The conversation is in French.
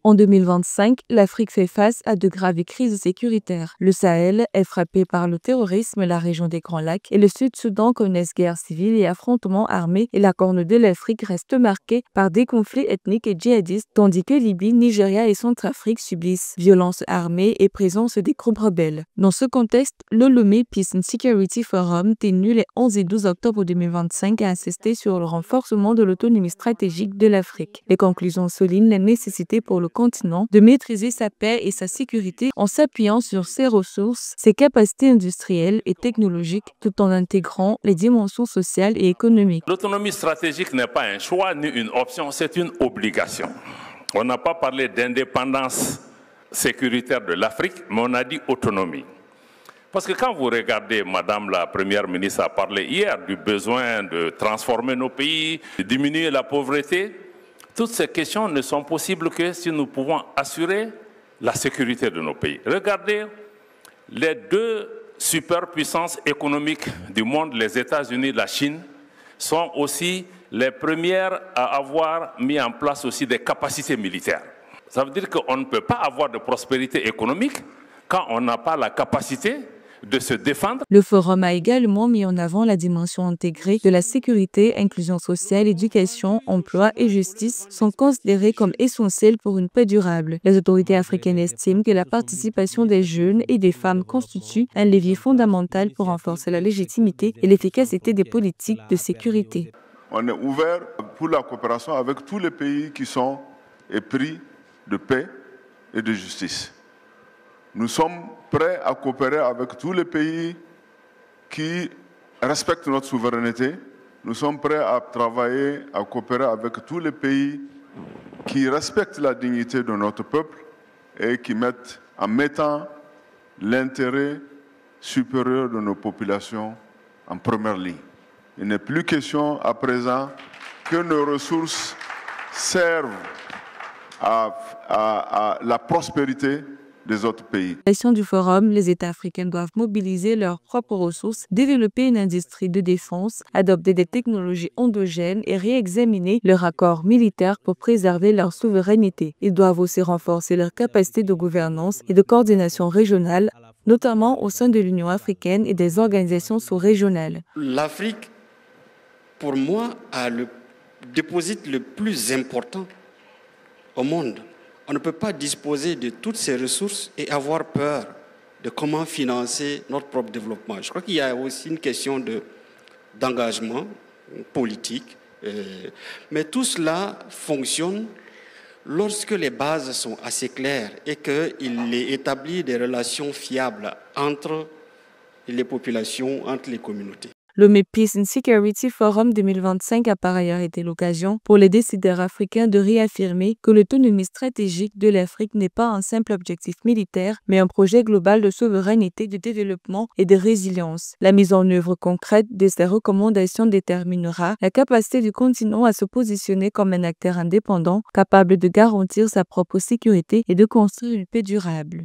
En 2025, l'Afrique fait face à de graves crises sécuritaires. Le Sahel est frappé par le terrorisme, la région des Grands Lacs et le Sud-Soudan connaissent guerre civile et affrontements armés et la Corne de l'Afrique reste marquée par des conflits ethniques et djihadistes, tandis que Libye, Nigeria et Centrafrique subissent violences armées et présence des groupes rebelles. Dans ce contexte, le Lomé Peace and Security Forum, tenu les 11 et 12 octobre 2025, a insisté sur le renforcement de l'autonomie stratégique de l'Afrique. Les conclusions soulignent la nécessité pour le continent de maîtriser sa paix et sa sécurité en s'appuyant sur ses ressources, ses capacités industrielles et technologiques, tout en intégrant les dimensions sociales et économiques. L'autonomie stratégique n'est pas un choix ni une option, c'est une obligation. On n'a pas parlé d'indépendance sécuritaire de l'Afrique, mais on a dit autonomie. Parce que quand vous regardez, Madame la Première ministre a parlé hier du besoin de transformer nos pays, de diminuer la pauvreté, toutes ces questions ne sont possibles que si nous pouvons assurer la sécurité de nos pays. Regardez les deux superpuissances économiques du monde, les États-Unis et la Chine, sont aussi les premières à avoir mis en place aussi des capacités militaires. Ça veut dire qu'on ne peut pas avoir de prospérité économique quand on n'a pas la capacité de se défendre. Le forum a également mis en avant la dimension intégrée de la sécurité, inclusion sociale, éducation, emploi et justice sont considérés comme essentiels pour une paix durable. Les autorités africaines estiment que la participation des jeunes et des femmes constitue un levier fondamental pour renforcer la légitimité et l'efficacité des politiques de sécurité. On est ouvert pour la coopération avec tous les pays qui sont épris de paix et de justice. Nous sommes prêts à coopérer avec tous les pays qui respectent notre souveraineté. Nous sommes prêts à travailler, à coopérer avec tous les pays qui respectent la dignité de notre peuple et qui mettent, en mettant l'intérêt supérieur de nos populations en première ligne. Il n'est plus question à présent que nos ressources servent à la prospérité des autres pays. À la du forum, les États africains doivent mobiliser leurs propres ressources, développer une industrie de défense, adopter des technologies endogènes et réexaminer leurs accords militaires pour préserver leur souveraineté. Ils doivent aussi renforcer leur capacité de gouvernance et de coordination régionale, notamment au sein de l'Union africaine et des organisations sous-régionales. L'Afrique, pour moi, a le déposit le plus important au monde. On ne peut pas disposer de toutes ces ressources et avoir peur de comment financer notre propre développement. Je crois qu'il y a aussi une question d'engagement politique. Mais tout cela fonctionne lorsque les bases sont assez claires et qu'il est établi des relations fiables entre les populations, entre les communautés. Le Peace and Security Forum 2025 a par ailleurs été l'occasion pour les décideurs africains de réaffirmer que l'autonomie stratégique de l'Afrique n'est pas un simple objectif militaire, mais un projet global de souveraineté, de développement et de résilience. La mise en œuvre concrète de ces recommandations déterminera la capacité du continent à se positionner comme un acteur indépendant, capable de garantir sa propre sécurité et de construire une paix durable.